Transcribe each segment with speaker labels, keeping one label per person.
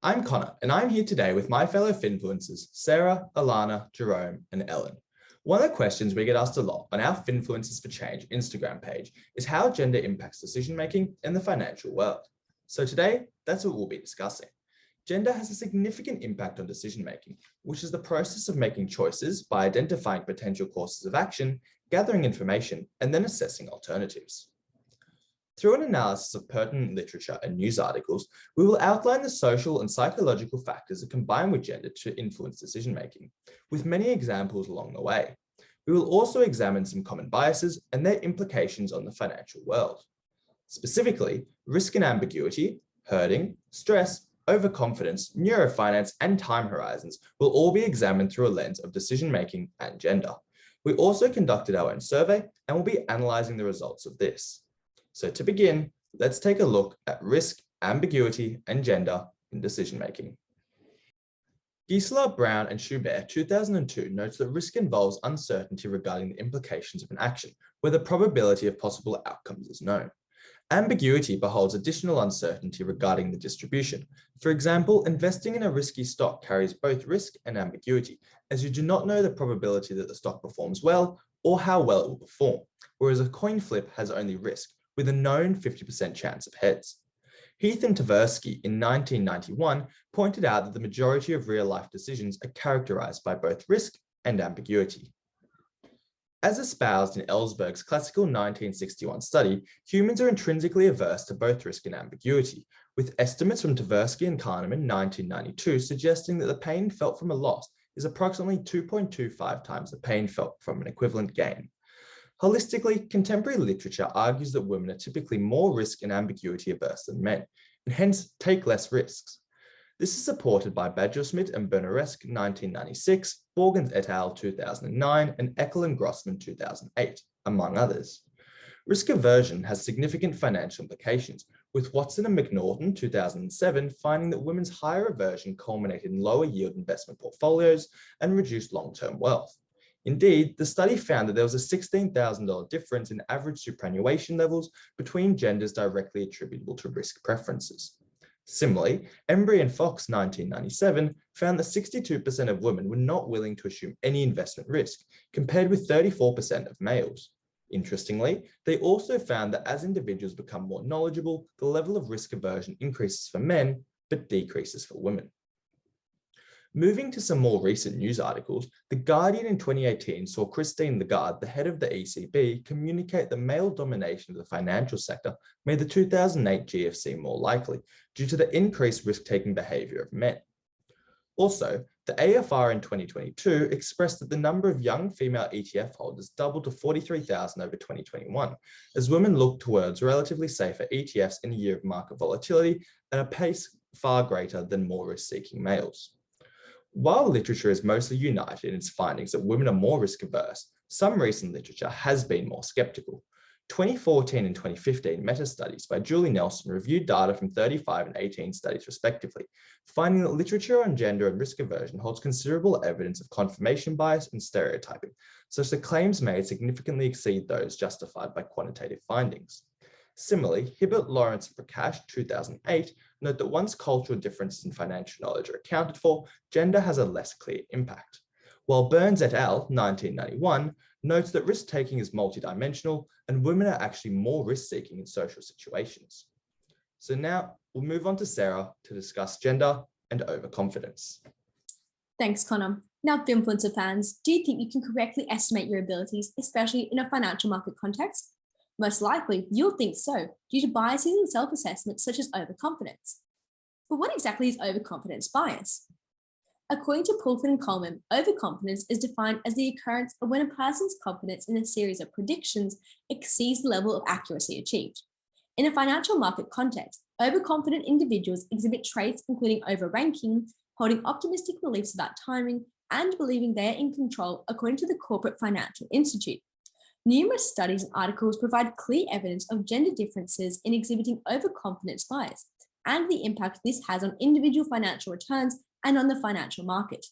Speaker 1: I'm Connor, and I'm here today with my fellow Finfluencers, Sarah, Alana, Jerome, and Ellen. One of the questions we get asked a lot on our Finfluencers for Change Instagram page is how gender impacts decision-making in the financial world. So today, that's what we'll be discussing. Gender has a significant impact on decision-making, which is the process of making choices by identifying potential courses of action, gathering information, and then assessing alternatives. Through an analysis of pertinent literature and news articles, we will outline the social and psychological factors that combine with gender to influence decision-making, with many examples along the way. We will also examine some common biases and their implications on the financial world. Specifically, risk and ambiguity, herding, stress, overconfidence, neurofinance, and time horizons will all be examined through a lens of decision-making and gender. We also conducted our own survey and will be analysing the results of this. So to begin, let's take a look at risk, ambiguity, and gender in decision-making. Giesler, Brown, and Schubert 2002 notes that risk involves uncertainty regarding the implications of an action, where the probability of possible outcomes is known. Ambiguity beholds additional uncertainty regarding the distribution. For example, investing in a risky stock carries both risk and ambiguity, as you do not know the probability that the stock performs well or how well it will perform, whereas a coin flip has only risk, with a known 50% chance of heads. Heath and Tversky in 1991 pointed out that the majority of real-life decisions are characterized by both risk and ambiguity. As espoused in Ellsberg's classical 1961 study, humans are intrinsically averse to both risk and ambiguity, with estimates from Tversky and Kahneman 1992 suggesting that the pain felt from a loss is approximately 2.25 times the pain felt from an equivalent gain. Holistically, contemporary literature argues that women are typically more risk and ambiguity averse than men, and hence take less risks. This is supported by Badgersmith and Berneresque 1996, Borgens et al. 2009, and Eckel and Grossman 2008, among others. Risk aversion has significant financial implications, with Watson and McNaughton 2007 finding that women's higher aversion culminated in lower yield investment portfolios and reduced long-term wealth. Indeed, the study found that there was a $16,000 difference in average superannuation levels between genders directly attributable to risk preferences. Similarly, Embry and Fox 1997 found that 62% of women were not willing to assume any investment risk, compared with 34% of males. Interestingly, they also found that as individuals become more knowledgeable, the level of risk aversion increases for men, but decreases for women. Moving to some more recent news articles, The Guardian in 2018 saw Christine Lagarde, the head of the ECB, communicate that male domination of the financial sector made the 2008 GFC more likely due to the increased risk-taking behaviour of men. Also, the AFR in 2022 expressed that the number of young female ETF holders doubled to 43,000 over 2021, as women look towards relatively safer ETFs in a year of market volatility at a pace far greater than more risk-seeking males. While literature is mostly united in its findings that women are more risk-averse, some recent literature has been more skeptical. 2014 and 2015 meta-studies by Julie Nelson reviewed data from 35 and 18 studies respectively, finding that literature on gender and risk aversion holds considerable evidence of confirmation bias and stereotyping, such that claims made significantly exceed those justified by quantitative findings. Similarly, Hibbert, Lawrence, and Prakash 2008 note that once cultural differences in financial knowledge are accounted for, gender has a less clear impact. While Burns et al. 1991 notes that risk-taking is multidimensional and women are actually more risk-seeking in social situations. So now we'll move on to Sarah to discuss gender and overconfidence.
Speaker 2: Thanks, Connor. Now, Finfluencer fans, do you think you can correctly estimate your abilities, especially in a financial market context? Most likely, you'll think so, due to biases in self-assessment such as overconfidence. But what exactly is overconfidence bias? According to Pulford and Coleman, overconfidence is defined as the occurrence of when a person's confidence in a series of predictions exceeds the level of accuracy achieved. In a financial market context, overconfident individuals exhibit traits including overranking, holding optimistic beliefs about timing, and believing they are in control, according to the Corporate Financial Institute. Numerous studies and articles provide clear evidence of gender differences in exhibiting overconfidence bias and the impact this has on individual financial returns and on the financial market.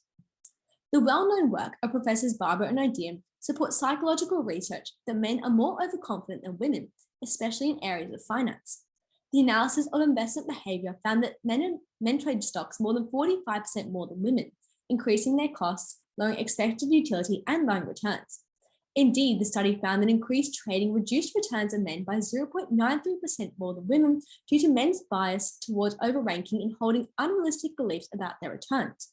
Speaker 2: The well-known work of Professors Barber and Odean supports psychological research that men are more overconfident than women, especially in areas of finance. The analysis of investment behavior found that men men trade stocks more than 45% more than women, increasing their costs, lowering expected utility, and lowering returns. Indeed, the study found that increased trading reduced returns of men by 0.93% more than women due to men's bias towards overranking and holding unrealistic beliefs about their returns.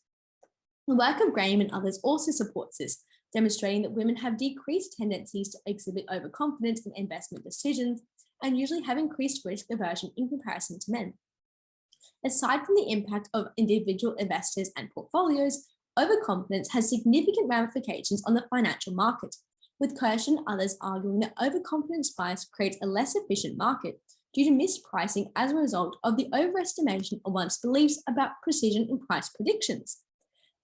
Speaker 2: The work of Graham and others also supports this, demonstrating that women have decreased tendencies to exhibit overconfidence in investment decisions and usually have increased risk aversion in comparison to men. Aside from the impact of individual investors and portfolios, overconfidence has significant ramifications on the financial market, with Kirsch and others arguing that overconfidence bias creates a less efficient market due to mispricing as a result of the overestimation of one's beliefs about precision in price predictions.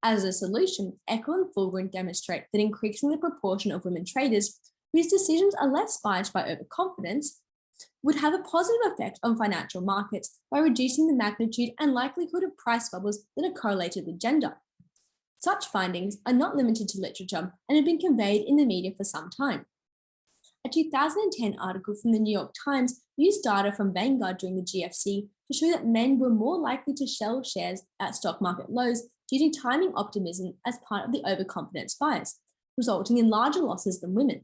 Speaker 2: As a solution, Eckel and Fulgren demonstrate that increasing the proportion of women traders whose decisions are less biased by overconfidence would have a positive effect on financial markets by reducing the magnitude and likelihood of price bubbles that are correlated with gender. Such findings are not limited to literature and have been conveyed in the media for some time. A 2010 article from the New York Times used data from Vanguard during the GFC to show that men were more likely to sell shares at stock market lows due to timing optimism as part of the overconfidence bias, resulting in larger losses than women.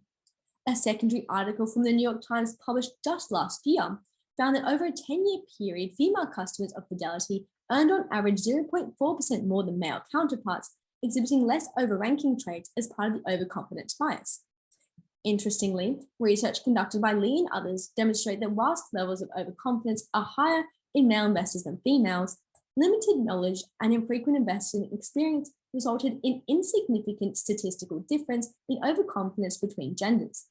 Speaker 2: A secondary article from the New York Times published just last year found that over a 10-year period, female customers of Fidelity earned on average 0.4% more than male counterparts, exhibiting less overranking trades as part of the overconfidence bias. Interestingly, research conducted by Lee and others demonstrate that whilst levels of overconfidence are higher in male investors than females, limited knowledge and infrequent investing experience resulted in insignificant statistical difference in overconfidence between genders.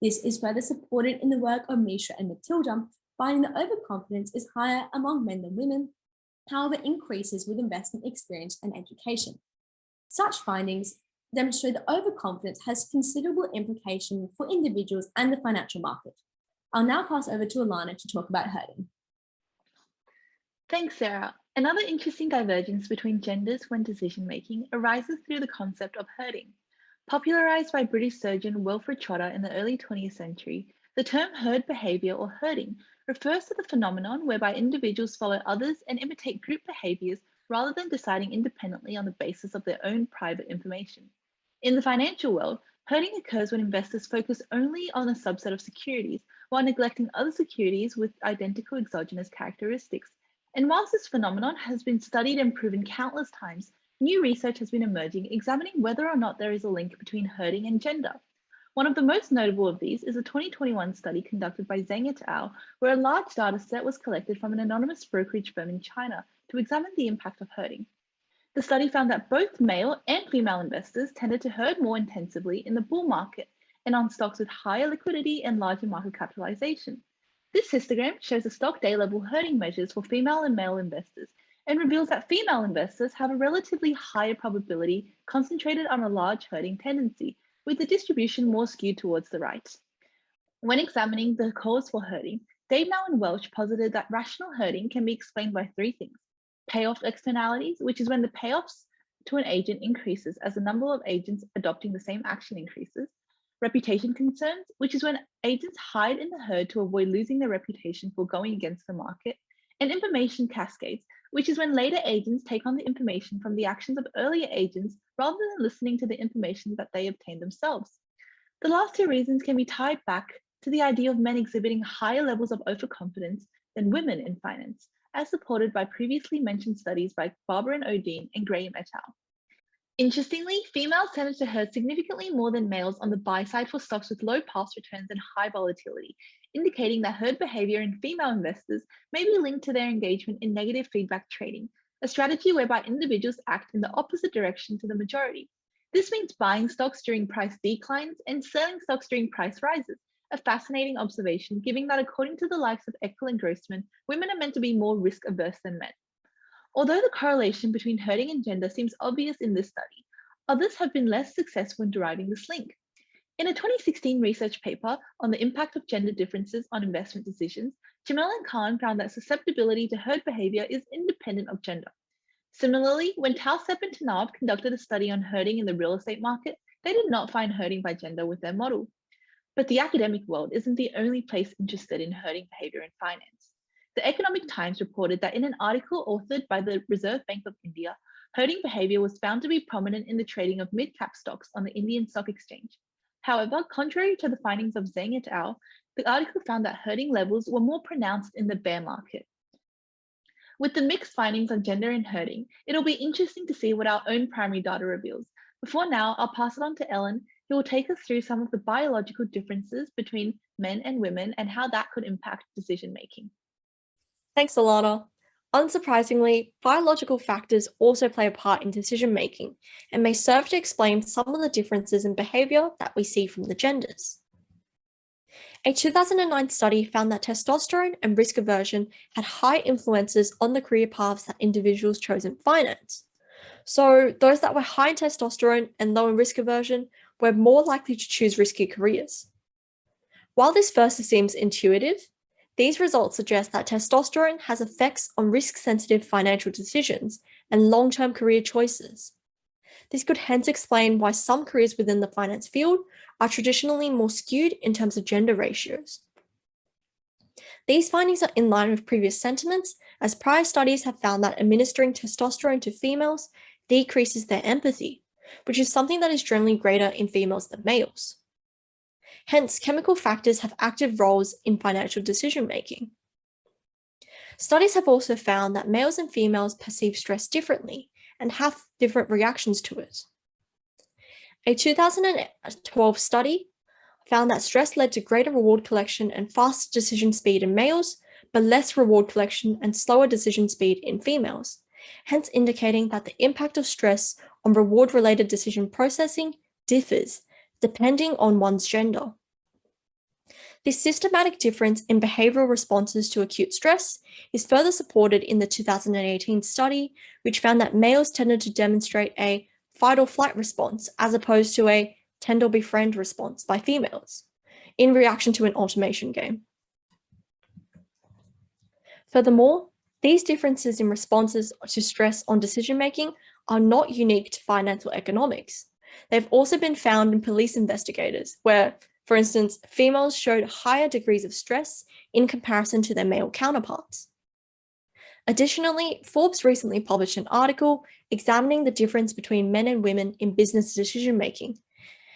Speaker 2: This is further supported in the work of Misha and Matilda, finding that overconfidence is higher among men than women, however increases with investment experience and education. Such findings demonstrate that overconfidence has considerable implication for individuals and the financial market. I'll now pass over to Alana to talk about herding.
Speaker 3: Thanks, Sarah. Another interesting divergence between genders when decision-making arises through the concept of herding. Popularized by British surgeon Wilfred Trotter in the early 20th century, the term herd behavior or herding refers to the phenomenon whereby individuals follow others and imitate group behaviors rather than deciding independently on the basis of their own private information. In the financial world, herding occurs when investors focus only on a subset of securities while neglecting other securities with identical exogenous characteristics. And whilst this phenomenon has been studied and proven countless times, new research has been emerging examining whether or not there is a link between herding and gender. One of the most notable of these is a 2021 study conducted by Zhang et al., where a large data set was collected from an anonymous brokerage firm in China to examine the impact of herding. The study found that both male and female investors tended to herd more intensively in the bull market and on stocks with higher liquidity and larger market capitalization. This histogram shows the stock day level herding measures for female and male investors and reveals that female investors have a relatively higher probability concentrated on a large herding tendency, with the distribution more skewed towards the right. When examining the cause for herding, Davenau and Welch posited that rational herding can be explained by three things: payoff externalities, which is when the payoffs to an agent increases as the number of agents adopting the same action increases; reputation concerns, which is when agents hide in the herd to avoid losing their reputation for going against the market; and information cascades, which is when later agents take on the information from the actions of earlier agents rather than listening to the information that they obtained themselves. The last two reasons can be tied back to the idea of men exhibiting higher levels of overconfidence than women in finance, as supported by previously mentioned studies by Barber and Odeen and Graham et al. Interestingly, females tended to herd significantly more than males on the buy side for stocks with low past returns and high volatility, indicating that herd behavior in female investors may be linked to their engagement in negative feedback trading, a strategy whereby individuals act in the opposite direction to the majority. This means buying stocks during price declines and selling stocks during price rises, a fascinating observation, given that according to the likes of Eckel and Grossman, women are meant to be more risk averse than men. Although the correlation between herding and gender seems obvious in this study, others have been less successful in deriving this link. In a 2016 research paper on the impact of gender differences on investment decisions, Jamel and Khan found that susceptibility to herd behavior is independent of gender. Similarly, when Tausep and Tanab conducted a study on herding in the real estate market, they did not find herding by gender with their model. But the academic world isn't the only place interested in herding behavior in finance. The Economic Times reported that in an article authored by the Reserve Bank of India, herding behavior was found to be prominent in the trading of mid-cap stocks on the Indian Stock Exchange. However, contrary to the findings of Zhang et al., the article found that herding levels were more pronounced in the bear market. With the mixed findings on gender and herding, it'll be interesting to see what our own primary data reveals. Before now, I'll pass it on to Ellen, who will take us through some of the biological differences between men and women and how that could impact decision making.
Speaker 4: Thanks, Alana. Unsurprisingly, biological factors also play a part in decision making and may serve to explain some of the differences in behavior that we see from the genders. A 2009 study found that testosterone and risk aversion had high influences on the career paths that individuals chose in finance. So those that were high in testosterone and low in risk aversion were more likely to choose risky careers. While this first seems intuitive, these results suggest that testosterone has effects on risk-sensitive financial decisions and long-term career choices. This could hence explain why some careers within the finance field are traditionally more skewed in terms of gender ratios. These findings are in line with previous sentiments, as prior studies have found that administering testosterone to females decreases their empathy, which is something that is generally greater in females than males. Hence, chemical factors have active roles in financial decision-making. Studies have also found that males and females perceive stress differently and have different reactions to it. A 2012 study found that stress led to greater reward collection and faster decision speed in males, but less reward collection and slower decision speed in females, hence indicating that the impact of stress on reward-related decision processing differs depending on one's gender. This systematic difference in behavioral responses to acute stress is further supported in the 2018 study, which found that males tended to demonstrate a fight or flight response as opposed to a tend or befriend response by females in reaction to an automation game. Furthermore, these differences in responses to stress on decision-making are not unique to financial economics. They've also been found in police investigators, where, for instance, females showed higher degrees of stress in comparison to their male counterparts. Additionally, Forbes recently published an article examining the difference between men and women in business decision-making.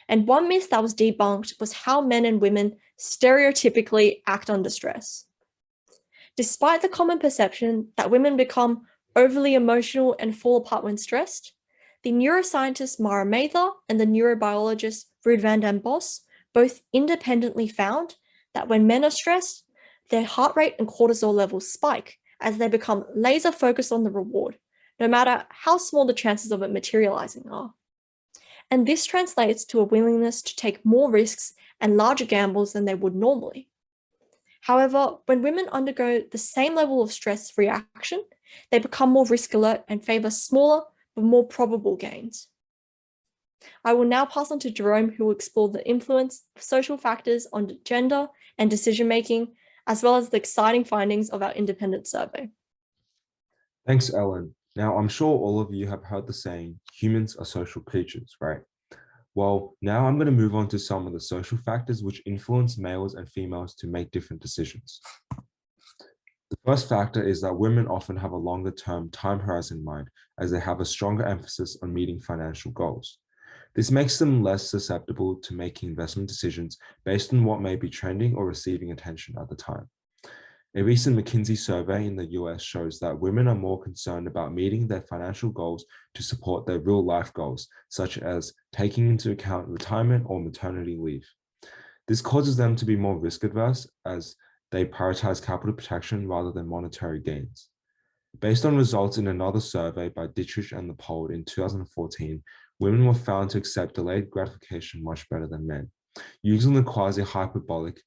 Speaker 4: And one myth that was debunked was how men and women stereotypically act under stress. Despite the common perception that women become overly emotional and fall apart when stressed, the neuroscientist Mara Mather and the neurobiologist Ruud van den Bos both independently found that when men are stressed, their heart rate and cortisol levels spike as they become laser focused on the reward, no matter how small the chances of it materializing are. And this translates to a willingness to take more risks and larger gambles than they would normally. However, when women undergo the same level of stress reaction, they become more risk alert and favor smaller but more probable gains. I will now pass on to Jerome, who will explore the influence of social factors on gender and decision-making, as well as the exciting findings of our independent survey.
Speaker 5: Thanks, Ellen. Now, I'm sure all of you have heard the saying, humans are social creatures, right? Well, now I'm going to move on to some of the social factors which influence males and females to make different decisions. The first factor is that women often have a longer-term time horizon in mind, as they have a stronger emphasis on meeting financial goals. This makes them less susceptible to making investment decisions based on what may be trending or receiving attention at the time. A recent McKinsey survey in the US shows that women are more concerned about meeting their financial goals to support their real-life goals, such as taking into account retirement or maternity leave. This causes them to be more risk-averse as they prioritize capital protection rather than monetary gains. Based on results in another survey by Dietrich and Leopold in 2014, women were found to accept delayed gratification much better than men. Using the quasi-hyperbolic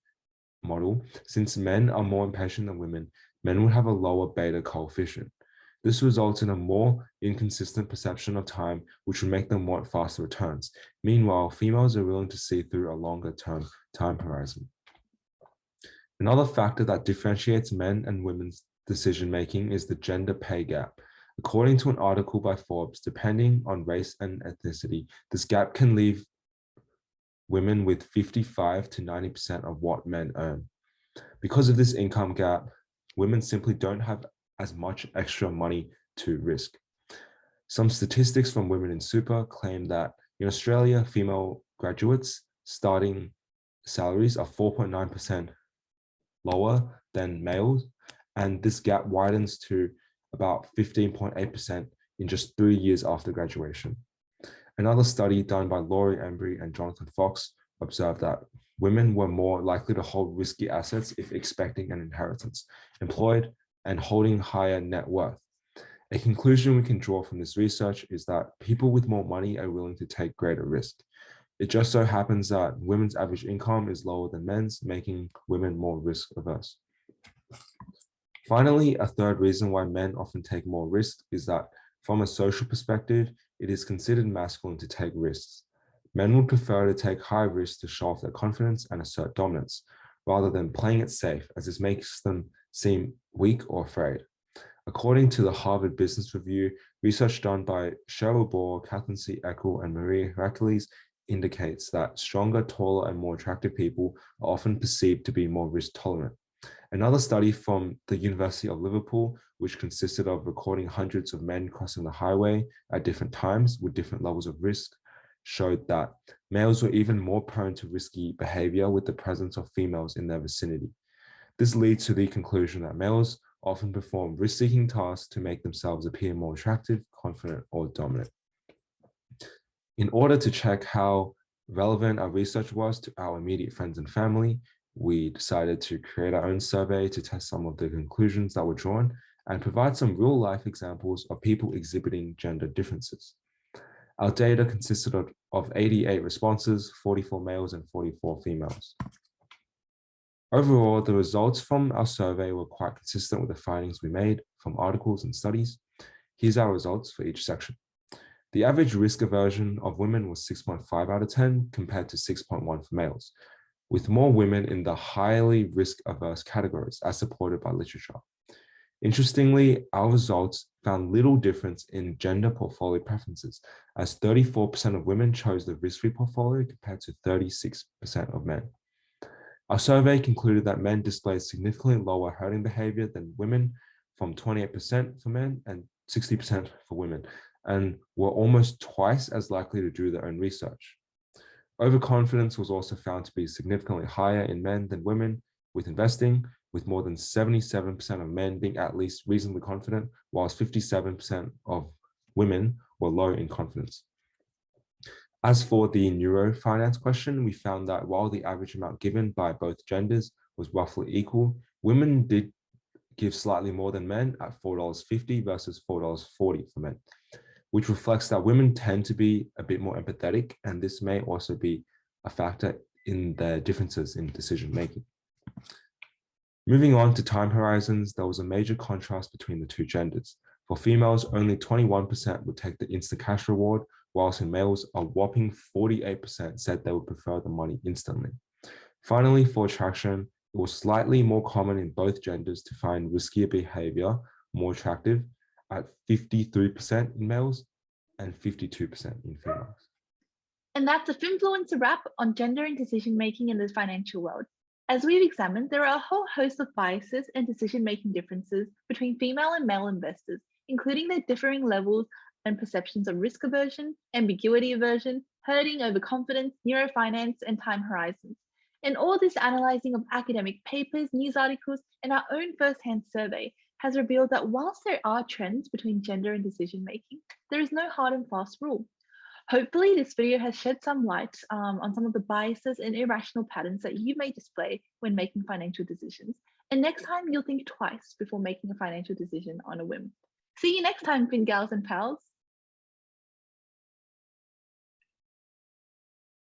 Speaker 5: model, since men are more impatient than women, men would have a lower beta coefficient. This results in a more inconsistent perception of time, which would make them want faster returns. Meanwhile, females are willing to see through a longer-term time horizon. Another factor that differentiates men and women's decision-making is the gender pay gap. According to an article by Forbes, depending on race and ethnicity, this gap can leave women with 55 to 90% of what men earn. Because of this income gap, women simply don't have as much extra money to risk. Some statistics from Women in Super claim that in Australia, female graduates starting salaries are 4.9% lower than males, and this gap widens to about 15.8% in just 3 years after graduation. Another study done by Laurie Embry and Jonathan Fox observed that women were more likely to hold risky assets if expecting an inheritance, employed, and holding higher net worth. A conclusion we can draw from this research is that people with more money are willing to take greater risk. It just so happens that women's average income is lower than men's, making women more risk averse. Finally, a third reason why men often take more risks is that from a social perspective, it is considered masculine to take risks. Men would prefer to take high risks to show off their confidence and assert dominance, rather than playing it safe, as this makes them seem weak or afraid. According to the Harvard Business Review, research done by Cheryl Bohr, Kathleen C. Eckel, and Maria Hercules indicates that stronger, taller, and more attractive people are often perceived to be more risk tolerant. Another study from the University of Liverpool, which consisted of recording hundreds of men crossing the highway at different times with different levels of risk, showed that males were even more prone to risky behavior with the presence of females in their vicinity. This leads to the conclusion that males often perform risk-seeking tasks to make themselves appear more attractive, confident, or dominant. In order to check how relevant our research was to our immediate friends and family, we decided to create our own survey to test some of the conclusions that were drawn and provide some real-life examples of people exhibiting gender differences. Our data consisted of 88 responses, 44 males and 44 females. Overall, the results from our survey were quite consistent with the findings we made from articles and studies. Here's our results for each section. The average risk aversion of women was 6.5 out of 10 compared to 6.1 for males, with more women in the highly risk-averse categories as supported by literature. Interestingly, our results found little difference in gender portfolio preferences, as 34% of women chose the risk-free portfolio compared to 36% of men. Our survey concluded that men displayed significantly lower herding behavior than women, from 28% for men and 60% for women, and were almost twice as likely to do their own research. Overconfidence was also found to be significantly higher in men than women with investing, with more than 77% of men being at least reasonably confident, whilst 57% of women were low in confidence. As for the neurofinance question, we found that while the average amount given by both genders was roughly equal, women did give slightly more than men at $4.50 versus $4.40 for men, which reflects that women tend to be a bit more empathetic, and this may also be a factor in their differences in decision making. Moving on to time horizons, there was a major contrast between the two genders. For females, only 21% would take the instant cash reward, whilst in males, a whopping 48% said they would prefer the money instantly. Finally, for attraction, it was slightly more common in both genders to find riskier behavior more attractive, at 53% in males and 52% in females.
Speaker 3: And that's a Finfluencer wrap on gender and decision-making in the financial world. As we've examined, there are a whole host of biases and decision-making differences between female and male investors, including their differing levels and perceptions of risk aversion, ambiguity aversion, herding, overconfidence, neurofinance, and time horizons. And all this analyzing of academic papers, news articles, and our own first-hand survey has revealed that whilst there are trends between gender and decision-making, there is no hard and fast rule. Hopefully, this video has shed some light on some of the biases and irrational patterns that you may display when making financial decisions. And next time, you'll think twice before making a financial decision on a whim. See you next time, Fin Gals and Pals.